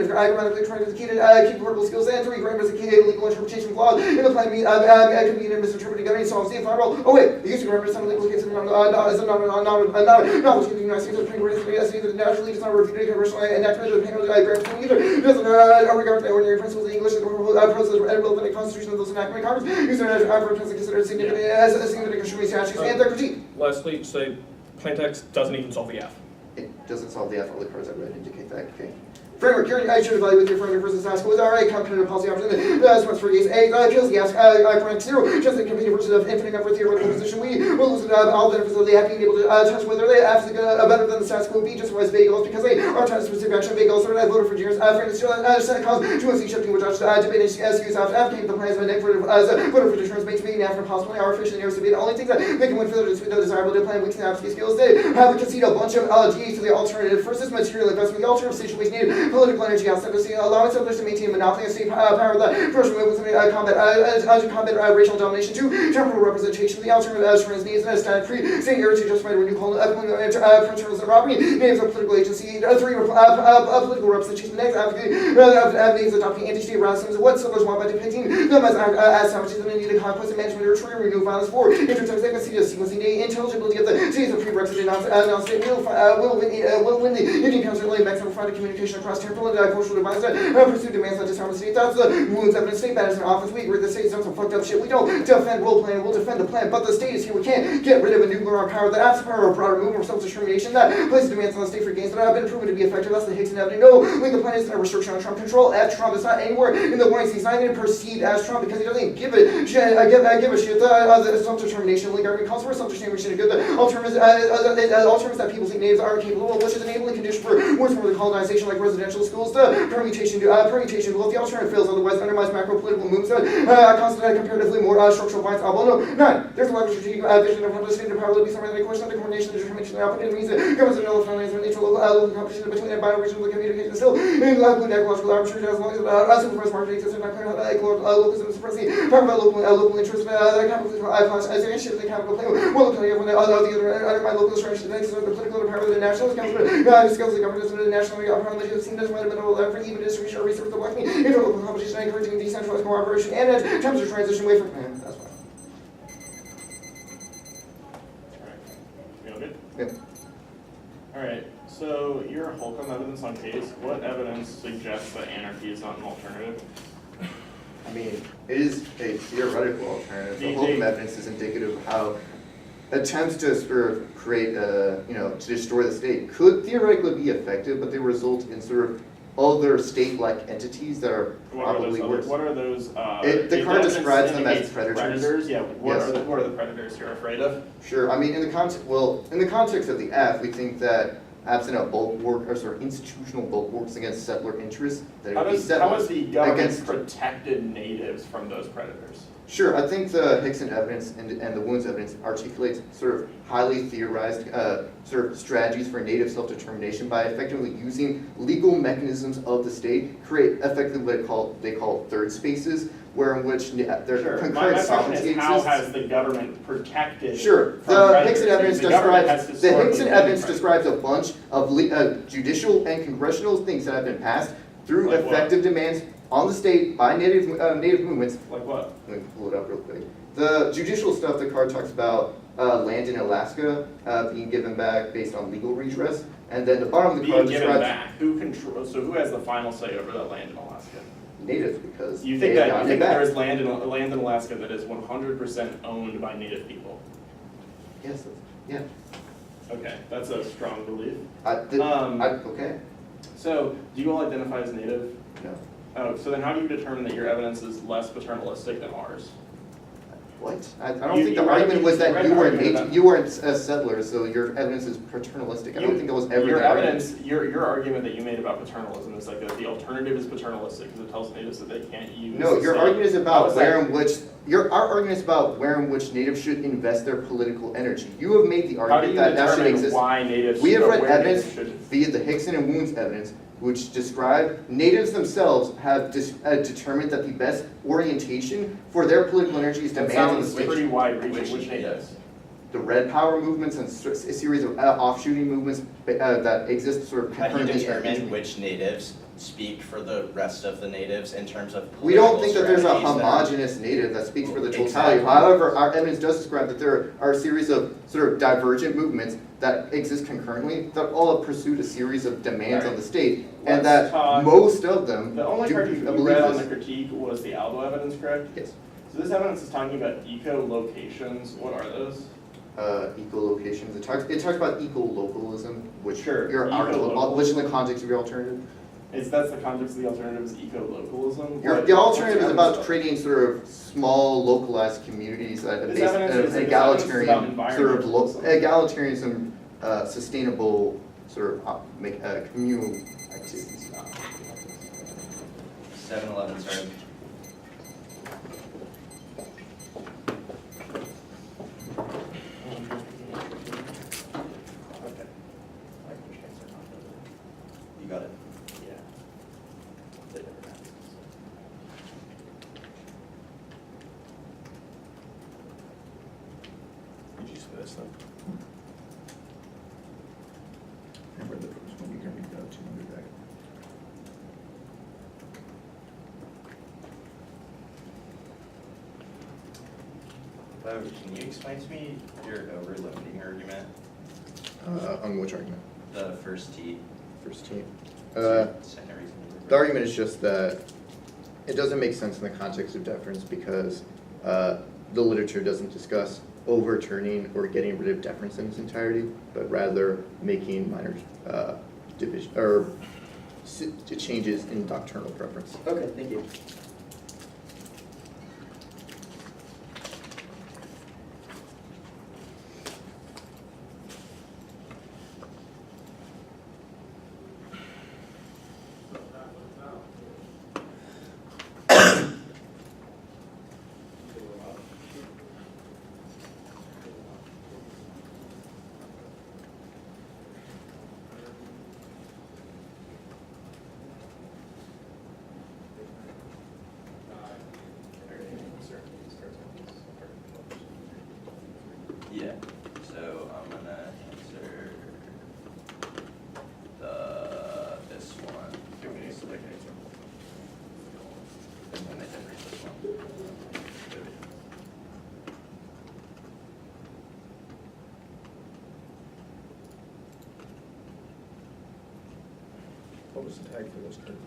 trying to key to keep verbal skills and 3 grammar is a key to legal interpretation flaws in the plan could be misinterpreting governing solves the final. Oh wait, the use of grammar is some legal cases as a novelty in the United States of that naturally does not refute a commercial enactment of the penalty grants either. Doesn't regard the ordinary principles of English and process relevant to the Constitution of those enactment Congress. Use their adverbials considered significant as a significant contributing statutes and their critique. Lastly, say plain text doesn't even solve the F. It doesn't solve the F. All the cards I read indicate that. Okay. Framework, I should evaluate the affirmative versus ask was alright, competitive policy option, that's what's for case A, kills the ask, grant 0, just the competing versus of infinite number theoretical position, we will lose all benefits of the app being able to test whether they have better than the status quo B, just as vague goals, because they are trying to specific action, vague goals, so I voted for Junior's, fairness, Senate cause, truancy shifting, which debate and SQs after advocating the plans of a negative, voter for deterrence makes making after possibly our efficient areas to be the only things that they can win for the desirable to plan weeks and apps skills, they have to concede a bunch of G's to the alternative, first is material investment, the alternative situation needed political energy outside allowing settlers to maintain monopoly and state power that first removes combat racial domination. 2, temporal representation. The alternative as needs and stand free state areas to justify renewal principles of property. Names of political agency. 3, political representation. Next, names adopting anti-state racism. What settlers want by depicting them as savages and needed conquest and management or true renew violence. 4, intertext sequencing. The intelligibility of the states of prerequisite announced will win the Indian Council maximum front of communication across temporal and cultural demands that pursue demands that disarm the state. That's the wounds evidence state matters in office. We agree the state's done some fucked up shit. We don't defend role playing, we'll defend the plan. But the state is here. We can't get rid of a nuclear armed power that absent power or broader movement or self-determination that places demands on the state for gains that have been proven to be effective. That's the Higgs and Evidence. No legal plan isn't a restriction on Trump control. F Trump is not anywhere in the warnings. He's not even perceived as Trump because he doesn't even give a shit. The self-determination legal argument calls for self-determination. Good. The alternatives that people think natives are capable of, which is enabling condition for words for the colonization like residential schools. The permutation, well, the alternative fails, otherwise undermines macro-political moves that constitute comparatively more structural points. No. 9. There's a lot of strategic vision of how the state and power will be something like question of the coordination, the determination, the output, and means that governments are null finance and local competition between the bioregional communication still include ecological arbitrary as long as supervised market exists and not kind of localism suppressing power by local interests, capital as a shift the capital play well locally when the other undermine local structures and the political power of the national skills the government and the national parliament have seen as one of the even distribution of resources, the black interlocal competition, encouraging decentralized cooperation, and in terms of transition away from that's fine. Alright. You all good? Yeah. Alright, so your Holcomb evidence on case, what evidence suggests that anarchy is not an alternative? I mean, it is a theoretical alternative. The Holcomb evidence is indicative of how attempts to sort of create, to destroy the state could theoretically be effective, but they result in sort of other state-like entities that are probably worse. What are those? The card describes them as predators. Yeah. What are the predators you're afraid of? Sure. I mean, in the context of the F, we think that absent a bulwark or sort of institutional bulwarks against settler interests, that it would be settlers. How has the government protected natives from those predators? Sure, I think the Hickson evidence and the Wounds evidence articulates sort of highly theorized sort of strategies for native self-determination by effectively using legal mechanisms of the state, create effectively what they call third spaces, where in which their concurrent sovereignty exists. How has the government protected? Sure, the Hickson evidence describes a bunch of judicial and congressional things that have been passed through Like what? effective demands on the state by native movements. Like what? Let me pull it up real quick. The judicial stuff, the card talks about land in Alaska being given back based on legal redress, and then the bottom of the Being card given describes back. Who control? So who has the final say over that land in Alaska? natives because You think they have that gotten you it think that back. there is land in Alaska that is 100% owned by Native people? Yes, yeah. Okay, that's a strong belief. Okay. So, do you all identify as Native? No. Oh, so then how do you determine that your evidence is less paternalistic than ours? What? I don't You- think you the read- argument was you that read you the were argument about- you weren't a settler, so your evidence is paternalistic. I don't think that was ever Your the argument. evidence, your argument that you made about paternalism is like that the alternative is paternalistic because it tells natives that they can't use. No, the your state. argument is How about is where that- in which our argument is about where in which natives should invest their political energy. You have made the How do argument you that that should determine exist. why natives? We have or read where evidence natives should? via the Hickson and Wounds evidence, which describe natives themselves have determined that the best orientation for their political energy is That demands on the sounds state. pretty wide reaching. Which Which natives? The Red Power movements and a series of offshooting movements that exist sort of How do you concurrently. determine which natives speak for the rest of the natives in terms of We don't political think that there's a strategies that are- homogeneous native that speaks for the totality. Exactly. However, our evidence does describe that there are a series of sort of divergent movements that exist concurrently that all have pursued a series of demands on the state, and Let's that talk- most of them The only do part you believe read on this. the critique was the Aldo evidence, correct? Yes. So this evidence is talking about eco-locations. What are those? Ecolocations. It talks about eco-localism, which Sure, your article, eco-local. which in the context of your alternative. That's the context of the alternative is eco-localism. What- The alternative what's is your about evidence creating sort of small, localized communities that are This based evidence on is- this egalitarian, evidence is about sort of environmentalism. egalitarianism, sustainable sort of communal activities. 7-Eleven, sorry. Okay. I can transfer confidence. You got it. Yeah. They never asked. Did you spit this up? I read the first one, you can read the 200 back. Can you explain to me your over-limiting argument, On which argument? the first T? First team. Second reason. The argument is just that it doesn't make sense in the context of deference because the literature doesn't discuss overturning or getting rid of deference in its entirety, but rather making minor division or changes in doctrinal preference. Okay, thank you. Yeah, so I'm gonna answer this one. Okay, so like and then I can read this one. What was the tag for those cards?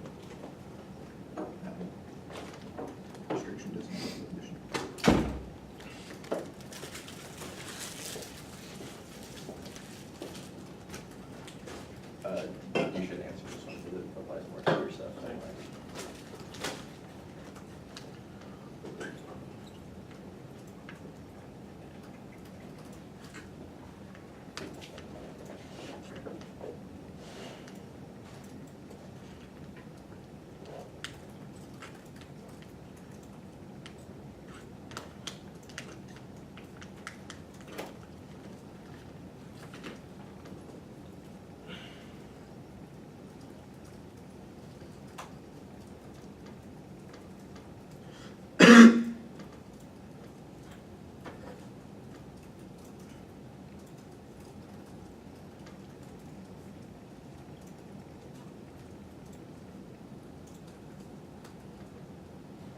Restriction doesn't have a definition. You should answer this one because it applies more to your stuff anyway.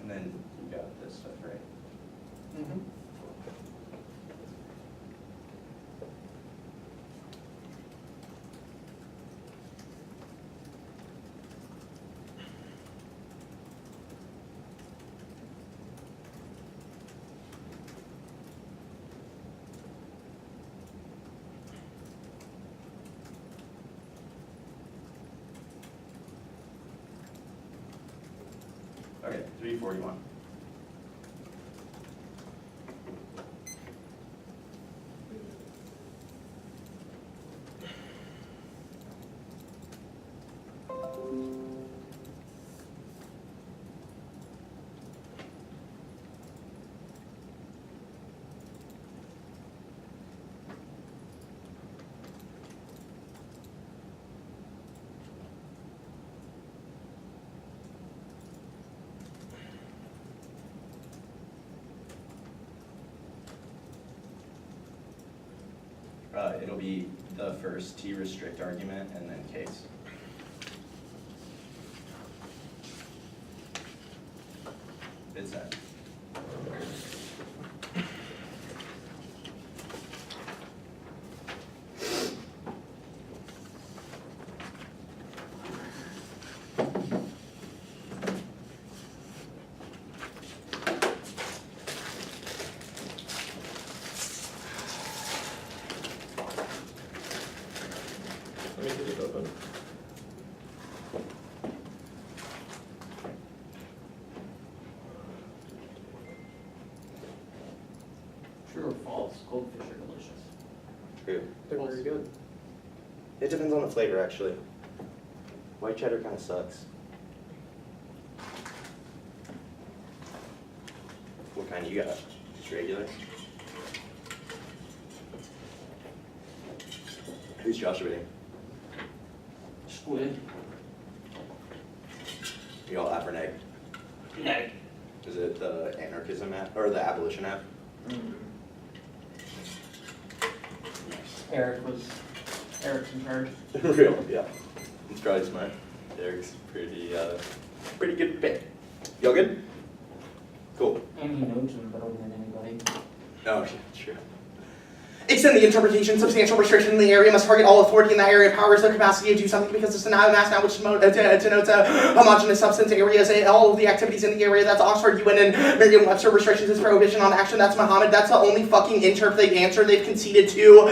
And then you got this stuff, right? Mm-hmm. Okay, 341. It'll be the first T restrict argument and then case. It's that. Let me get it open. True or false? Goldfish are delicious. True. They're very good. It depends on the flavor, actually. White cheddar kind of sucks. What kind you got? Just regular? Who's Joshua with? Squid. You all app or neg? Neg. Is it the anarchism app or the abolition app? Eric's in charge. Real, yeah. He's probably smart. Eric's pretty good pick. Y'all good? Cool. And he knows him better than anybody. Oh, yeah, true. Extend the interpretation, substantial restriction in the area must target all authority in that area, powers their capacity to do something because it's a mass now which denotes a homogeneous substance areas, all of the activities in the area. That's Oxford, UN, and Merriam-Webster. Restrictions is prohibition on action. That's Muhammad. That's the only fucking answer they've conceded to,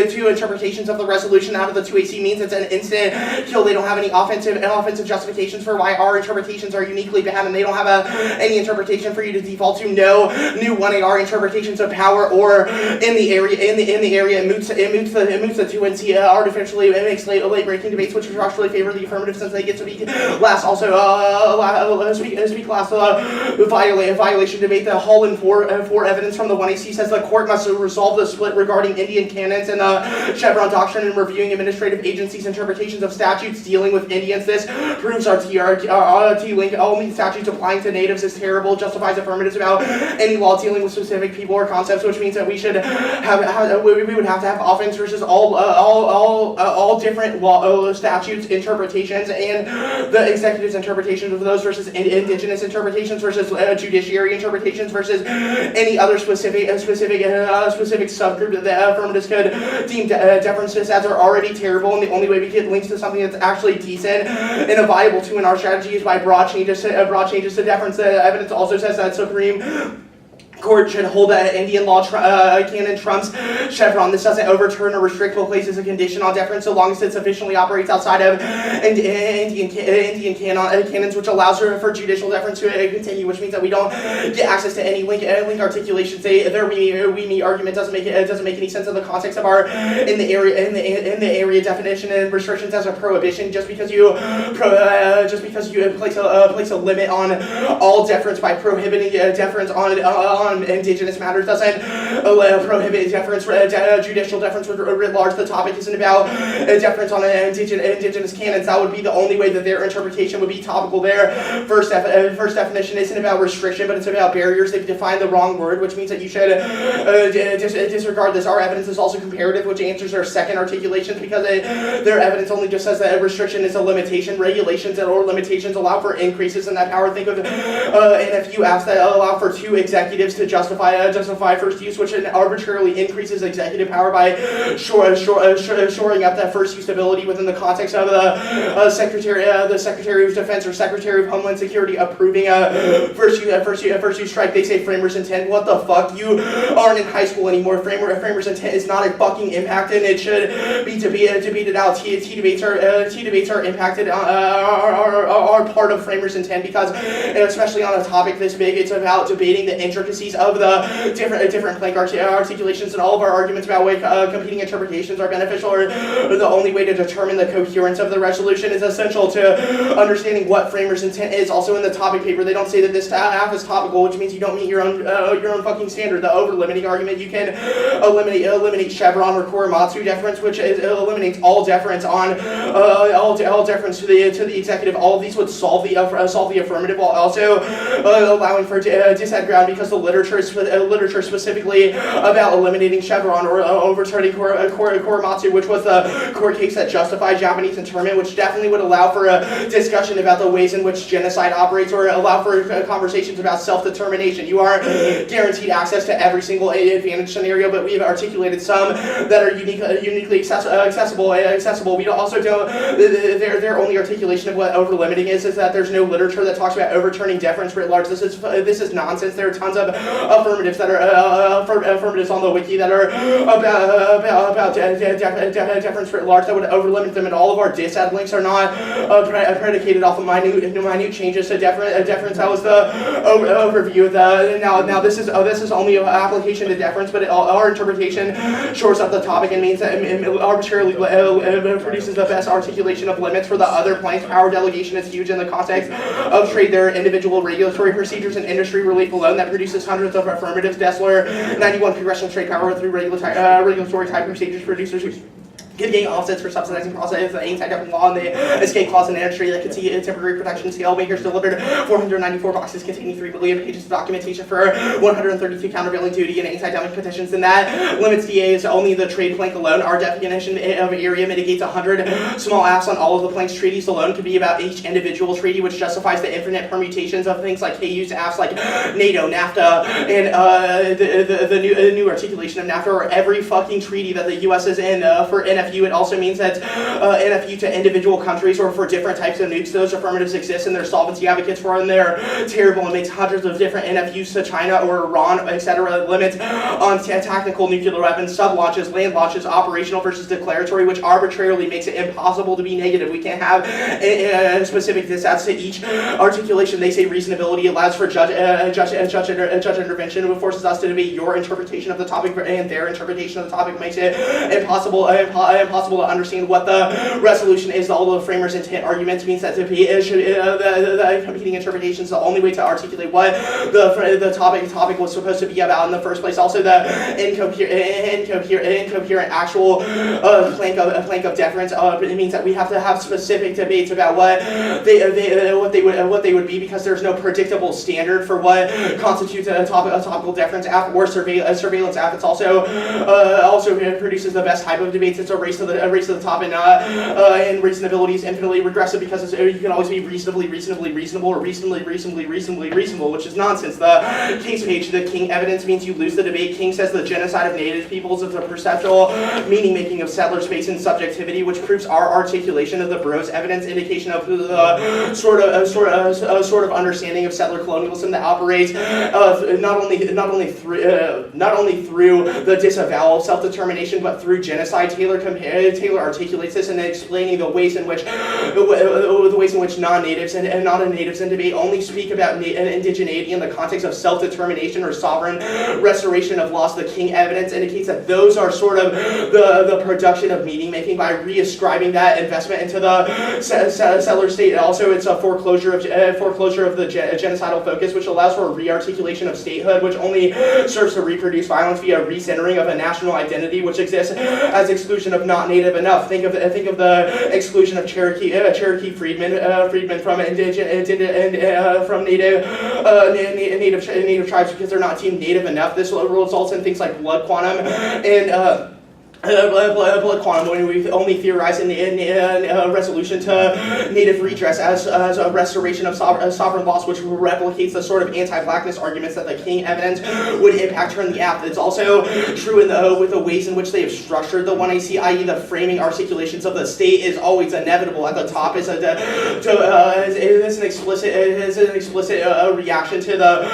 two interpretations of the resolution out of the 2AC means it's an instant kill. They don't have any offensive justifications for why our interpretations are uniquely bad, and they don't have any interpretation for you to default to. No new 1AR interpretations of power or in the area, it moots the 2NC artificially. It makes late-breaking debates which structurally favor the affirmative since they get to be last. Also, speak last, violation debate. The Holland for evidence from the 1AC says the court must resolve the split regarding Indian canons and the Chevron doctrine in reviewing administrative agencies' interpretations of statutes dealing with Indians. This proves our T-link. Only statutes applying to natives is terrible. Justifies affirmatives about any law dealing with specific people or concepts, which means that we should we would have to have offense versus all different law statutes interpretations, and the executive's interpretations of those versus indigenous interpretations versus judiciary interpretations versus any other specific subgroup that the affirmatives could deem deferences as are already terrible, and the only way we get links to something that's actually decent and a viable to in our strategy is by broad changes to deference. The evidence also says that Supreme Court should hold that Indian law canon trumps Chevron. This doesn't overturn or restrict what places a condition on deference so long as it sufficiently operates outside of Indian canons, which allows for judicial deference to continue, which means that we don't get access to any link articulations. Their we argument doesn't make any sense in the context of our in the area definition and restrictions as a prohibition. Just because you place a limit on all deference by prohibiting deference on on indigenous matters doesn't prohibit deference, judicial deference writ large. The topic isn't about deference on indigenous canons. That would be the only way that their interpretation would be topical there. First definition isn't about restriction, but it's about barriers. They've defined the wrong word, which means that you should disregard this. Our evidence is also comparative, which answers their second articulation, because their evidence only just says that a restriction is a limitation. Regulations or limitations allow for increases in that power. Think of NFU acts that allow for two executives to justify first use, which arbitrarily increases executive power by shoring up that first use ability within the context of the Secretary of Defense or Secretary of Homeland Security approving a first use strike. They say framers' intent. What the fuck? You aren't in high school anymore. Framers' intent is not a fucking impact, and it should be debated out. T debates are impacted are part of framers' intent, because especially on a topic this big, it's about debating the intricacies of the different plank articulations, and all of our arguments about why competing interpretations are beneficial or the only way to determine the coherence of the resolution is essential to understanding what framers' intent is. Also in the topic paper, they don't say that this half is topical, which means you don't meet your own fucking standard. The over-limiting argument, you can eliminate Chevron or Korematsu deference, which eliminates all deference on all deference to the executive. All of these would solve the affirmative, while also allowing for disad ground, because the literature specifically about eliminating Chevron or overturning Korematsu, which was the court case that justified Japanese internment, which definitely would allow for a discussion about the ways in which genocide operates, or allow for conversations about self-determination. You are guaranteed access to every single advantage scenario, but we've articulated some that are uniquely accessible. We also don't. Their only articulation of what over-limiting is that there's no literature that talks about overturning deference writ large. This is nonsense. There are tons of affirmatives that are affirmatives on the wiki that are about deference writ large that would over-limit them, and all of our disad links are not predicated off of minute changes to deference. That was the overview of the. Now this is only an application to deference, but our interpretation shores up the topic and means that it arbitrarily produces the best articulation of limits for the other planks. Power delegation is huge in the context of trade. There are individual regulatory procedures and industry relief alone that produces hundreds of affirmatives. Dessler, 91 congressional trade power through regulatory type procedures producers getting offsets for subsidizing process, the anti-dumping law, and the escape clause in industry that could see a temporary protection scale. Makers delivered 494 boxes containing 3 billion pages of documentation for 132 countervailing duty and anti-dumping petitions, and that limits DAs to only the trade plank alone. Our definition of area mitigates 100 small acts on all of the planks. Treaties alone could be about each individual treaty, which justifies the infinite permutations of things like KU's acts like NATO, NAFTA, and the new articulation of NAFTA, or every fucking treaty that the U.S. is in. For NFU, it also means that NFU to individual countries or for different types of nukes, those affirmatives exist and there's solvency advocates for, and they're terrible and makes hundreds of different NFUs to China or Iran, etc. Limits on tactical nuclear weapons, sub-launches, land launches, operational versus declaratory, which arbitrarily makes it impossible to be negative. We can't have specific disats to each articulation. They say reasonability allows for judge intervention, and forces us to debate your interpretation of the topic, and their interpretation of the topic makes it impossible to understand what the resolution is. All of the framers' intent arguments means that the competing interpretation is the only way to articulate what the topic was supposed to be about in the first place. Also, the incoherent actual plank of deference. It means that we have to have specific debates about what they would be, because there's no predictable standard for what constitutes a topical deference app or surveillance app. It's also produces the best type of debates. It's a race to the top, and reasonability is infinitely regressive, because you can always be reasonably reasonable or reasonably reasonable, which is nonsense. The King's page, the King evidence means you lose the debate. King says the genocide of native peoples is a perceptual meaning making of settler space and subjectivity, which proves our articulation of the Bros evidence indication of the sort of understanding of settler colonialism that operates not only through the disavowal of self-determination, but through genocide. Taylor Taylor articulates this in explaining the ways in which non-natives and non-natives in debate only speak about indigeneity in the context of self-determination or sovereign restoration of lost. The King evidence indicates that those are sort of the production of meaning making by reascribing that investment into the settler state. Also, it's a foreclosure of the genocidal focus, which allows for a re-articulation of statehood, which only serves to reproduce violence via recentering of a national identity, which exists as exclusion of not native enough. Think of the exclusion of Cherokee freedmen from native tribes because they're not deemed native enough. This results in things like blood quantum and blood quantum, when we only theorize in resolution to native redress as a restoration of sovereign loss, which replicates the sort of anti-blackness arguments that the King evidence would impact her in the app. It's also true with the ways in which they have structured the 1AC, i.e. the framing articulations of the state is always inevitable. At the top is an explicit reaction to the